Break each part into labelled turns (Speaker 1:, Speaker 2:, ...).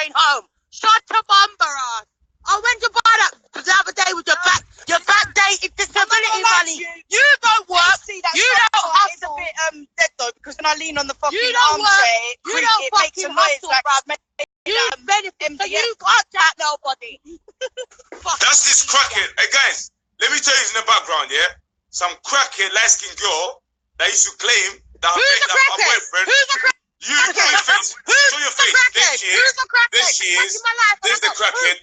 Speaker 1: going home. Shut your bumper ass. I went to buy that the other day with your backdated disability money. You don't work. You don't hustle.
Speaker 2: It's a bit dead though, because when I lean on the fucking
Speaker 1: armchair, it makes a noise like you benefit, so you can't chat nobody.
Speaker 3: That's this crackhead. Hey guys, let me tell you in the background, yeah? Some crackhead light-skinned girl that used to claim that her boyfriend.
Speaker 1: Who's the crackhead?
Speaker 3: You show your face. Show your face. There she is.
Speaker 1: Who's the crackhead?
Speaker 3: There she is. There's the crackhead.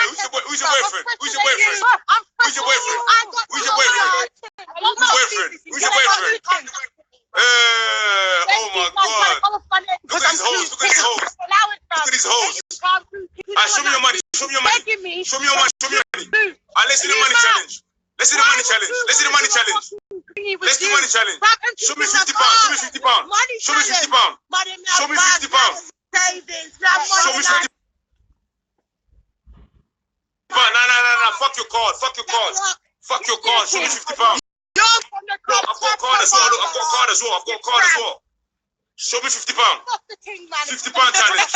Speaker 3: Who's your boyfriend? Who's your boyfriend? Who's your boyfriend? Who's your boyfriend? Who's your boyfriend? Oh my God. Look at these hoes. Look at these hoes. Look at these hoes. Show me your money. Show me your money. Show me your money. Show me your money. Let's see the money challenge. Let's see the money challenge. Let's see the money challenge. Let's do money challenge. Show me 50 pounds. Show me 50 pounds. Show me 50 pounds. Show me 50 pounds. Show me 50 pounds. No. Fuck your card. Fuck your card. Fuck your card. Show me 50 pounds. Look, I've got a card as well. Look, I've got a card as well. I've got a card as well. Show me 50 pounds. 50 pound challenge.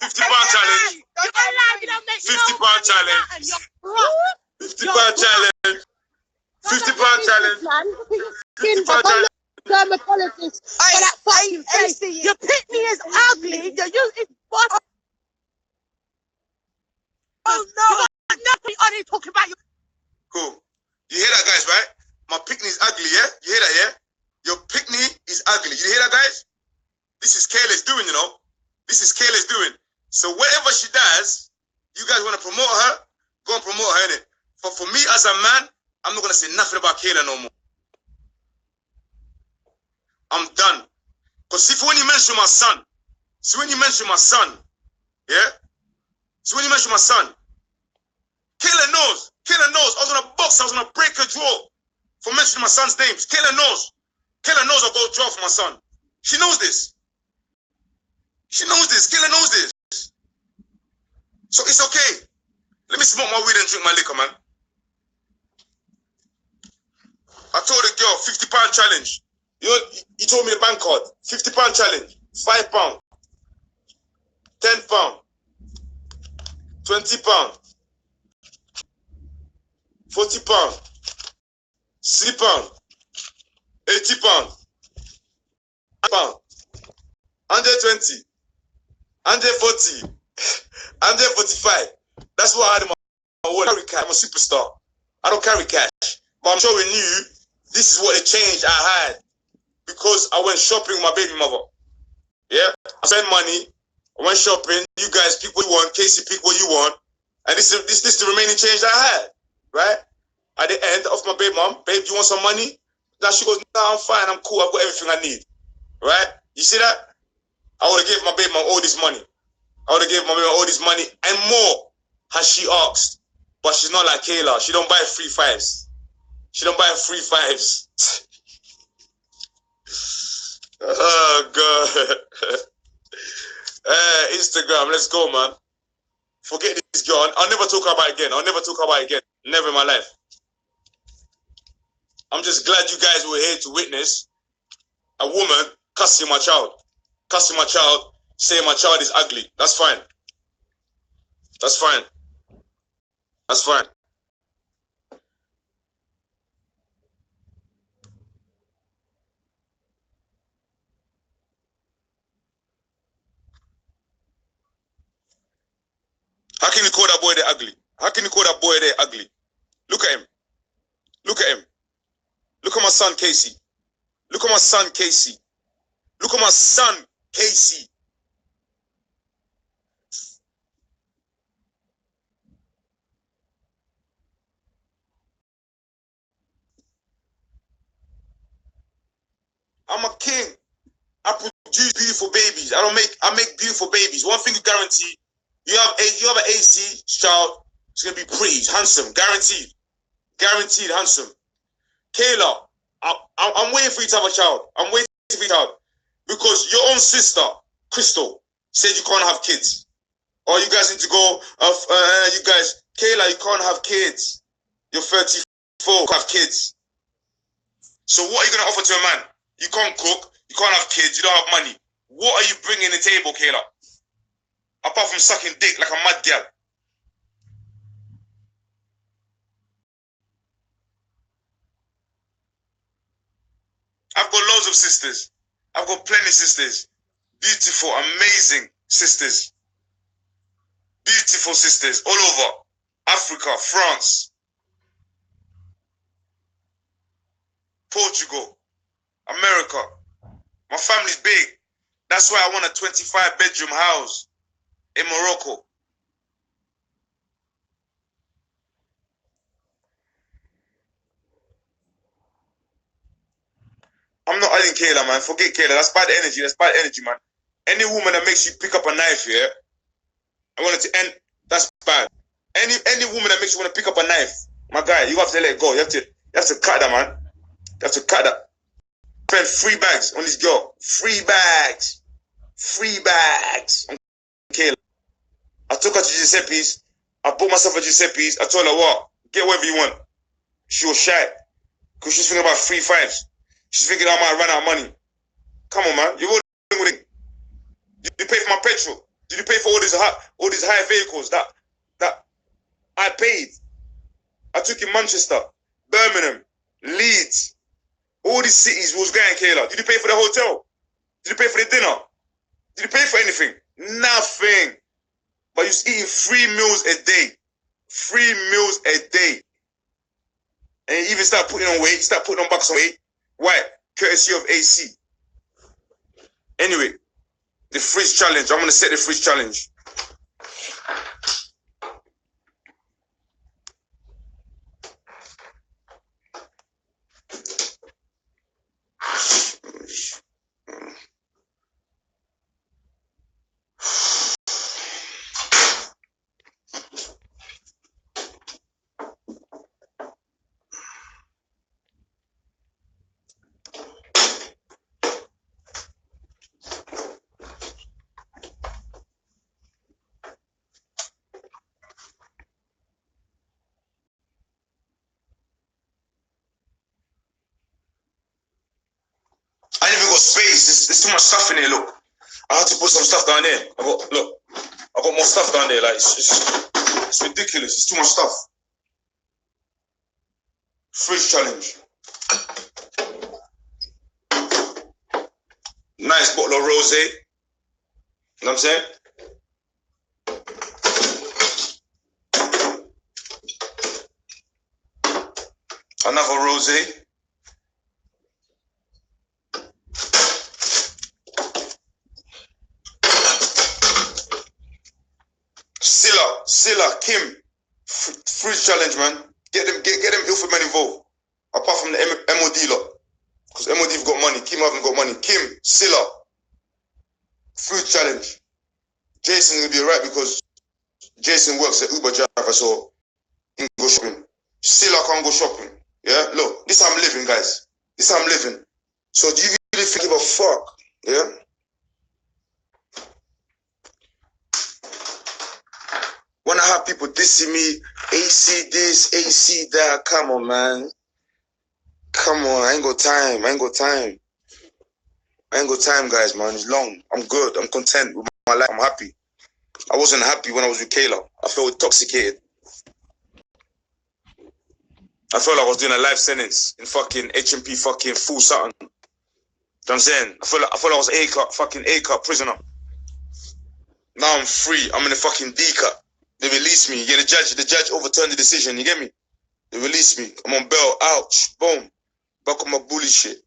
Speaker 3: 50 pound challenge. 50 pound challenge. 50 pound challenge. 50 pound challenge. 50 pound challenge.
Speaker 1: Dermatologist for that fucking face. Your pitney is ugly. Oh no! Nothing on it talking about you.
Speaker 3: Cool. You hear that, guys? Right? My pitney is ugly. Yeah. You hear that? Yeah. Your pitney is ugly. You hear that, guys? This is Kayla's doing. You know. This is Kayla's doing. So whatever she does, you guys want to promote her? Go and promote her, innit? But for me as a man, I'm not gonna say nothing about Kayla no more. I'm done. Because if when you mention my son, yeah? So when you mention my son, Kayla knows. Kayla knows. I was gonna box, I was gonna break her jaw for mentioning my son's names. Kayla knows. Kayla knows I'll go to jail for my son. She knows this. She knows this. Kayla knows this. So it's okay. Let me smoke my weed and drink my liquor, man. I told the girl, 50 pound challenge. You told me the bank card. 50 pound challenge. 5 pound. 10 pound. 20 pound. 40 pound. 60 pound. 80 pound. Pound. 120. 140. 145. That's what I had in my wallet. I'm a superstar. I don't carry cash. But I'm showing you this is what the change I had. Because I went shopping with my baby mother. Yeah? I spent money. I went shopping. You guys pick what you want. Casey pick what you want. And this is the remaining change I had. Right? At the end of my baby mom, babe, you want some money? Now she goes, no, I'm fine. I'm cool. I've got everything I need. Right? You see that? I would have gave my baby mom all this money. I would have gave my baby all this money and more as she asked. But she's not like Kayla. She don't buy free fives. She don't buy free fives. Oh, God. Instagram, let's go, man. Forget this girl. I'll never talk about it again. I'll never talk about it again. Never in my life. I'm just glad you guys were here to witness a woman cussing my child. Cussing my child, saying my child is ugly. That's fine. That's fine. That's fine. How can you call that boy there ugly? How can you call that boy there ugly? Look at him. Look at him. Look at my son, Casey. Look at my son, Casey. Look at my son, Casey. I'm a king. I produce beautiful babies. I make beautiful babies. One thing you guarantee, you have an AC child, it's gonna be pretty, handsome, guaranteed. Guaranteed handsome. Kayla, I'm waiting for you to have a child. I'm waiting for you to have, because your own sister, Crystal, said you can't have kids. Or you guys need to go, you guys, Kayla, you can't have kids. You're 34, you can't have kids. So what are you gonna offer to a man? You can't cook, you can't have kids, you don't have money. What are you bringing to the table, Kayla? Apart from sucking dick like a mad gal. I've got loads of sisters. I've got plenty of sisters. Beautiful, amazing sisters. Beautiful sisters all over Africa, France, Portugal, America. My family's big. That's why I want a 25-bedroom house in Morocco. I'm not adding Kayla, man. Forget Kayla. That's bad energy. That's bad energy, man. Any woman that makes you pick up a knife, yeah, I want it to end. That's bad. Any woman that makes you want to pick up a knife, my guy, you have to let it go. You have to cut that, man. You have to cut that. Spend 3 bags on this girl. 3 bags. 3 bags on Kayla. I took her to Giuseppe's. I bought myself a Giuseppe's. I told her, what? Get whatever you want. She was shy. Because she's thinking about 3 fives. She's thinking I might run out of money. Come on, man. You're rolling with it. Did you pay for my petrol? Did you pay for all these high vehicles that I paid? I took in Manchester, Birmingham, Leeds, all these cities was going, Kayla. Did you pay for the hotel? Did you pay for the dinner? Did you pay for anything? Nothing. But you're eating 3 meals a day. 3 meals a day. And you even start putting on weight, start putting on bucks on weight. Why? Courtesy of AC. Anyway, the fridge challenge. I'm going to set the fridge challenge. I ain't even got space. There's too much stuff in here, look. I had to put some stuff down there. I got more stuff down there. Like, it's ridiculous. It's too much stuff. Fridge challenge. Nice bottle of rosé. You know what I'm saying? Another rosé. Silla, Kim, fridge challenge, man. Get them Ilford men involved. Apart from the MOD lot. Because MOD have got money. Kim haven't got money. Kim, Silla, food challenge. Jason will be alright because Jason works at Uber driver, so he can go shopping. Silla can't go shopping. Yeah, look, this is how I'm living, guys. This is how I'm living. So do you really think give a fuck? Yeah? When I have people dissing me, AC this, AC that, come on, man. Come on, I ain't got time, guys, man. It's long. I'm good. I'm content with my life. I'm happy. I wasn't happy when I was with Kayla. I felt intoxicated. I felt like I was doing a life sentence in fucking HMP fucking full something. You know what I'm saying? I felt like I was A-cut prisoner. Now I'm free. I'm in a fucking D-cut. They released me. Yeah, the judge overturned the decision. You get me? They released me. I'm on bail. Ouch. Boom. Back on my bully shit.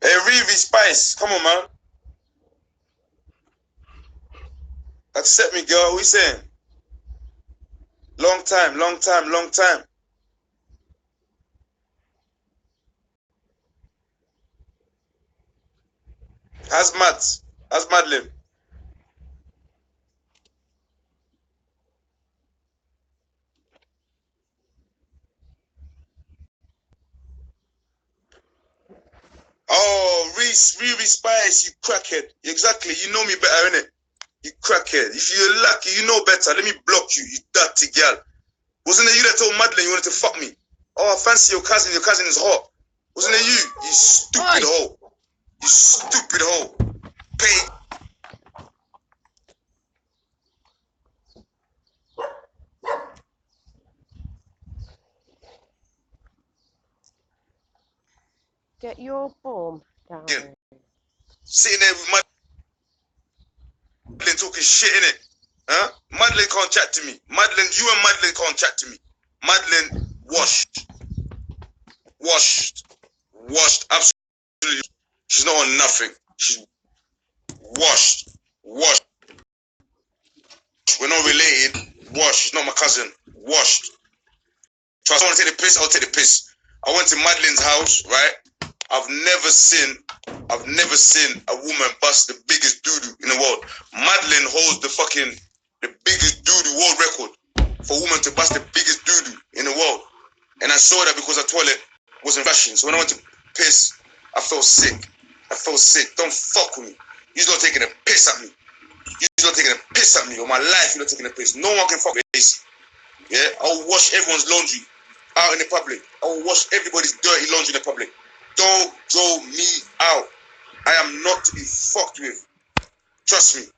Speaker 3: Hey, Reevy Spice. Come on, man. Accept me, girl. What you saying? Long time. How's Madeline? Oh, Reese Spice, you crackhead. Exactly, you know me better, innit? You crackhead. If you're lucky, you know better. Let me block you, you dirty girl. Wasn't it you that told Madeline you wanted to fuck me? Oh, I fancy your cousin is hot. Wasn't it you? You stupid hoe. You stupid hoe. Pay.
Speaker 1: Get your form down.
Speaker 3: Yeah. Sitting there with Madeline talking shit, innit? Huh? Madeline can't chat to me. You and Madeline can't chat to me. Madeline washed. Absolutely. She's not on nothing. She's washed. We're not related. Washed. She's not my cousin. Washed. Trust me, I want to take the piss. I'll take the piss. I went to Madeline's house, right? I've never seen a woman bust the biggest doo-doo in the world. Madeline holds the biggest doo-doo world record for a woman to bust the biggest doo-doo in the world. And I saw that because her toilet wasn't flushing. So when I went to piss, I felt sick. Don't fuck with me. You're not taking a piss at me. You're not taking a piss at me. Or my life, you're not taking a piss. No one can fuck with AC. Yeah? I'll wash everyone's laundry out in the public. I'll wash everybody's dirty laundry in the public. Don't throw me out. I am not to be fucked with. Trust me.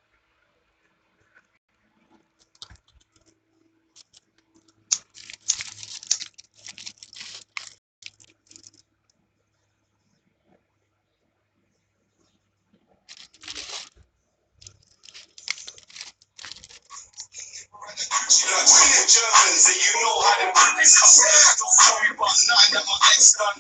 Speaker 3: Germans and you know how to do this. Don't worry about nothing that my ex done.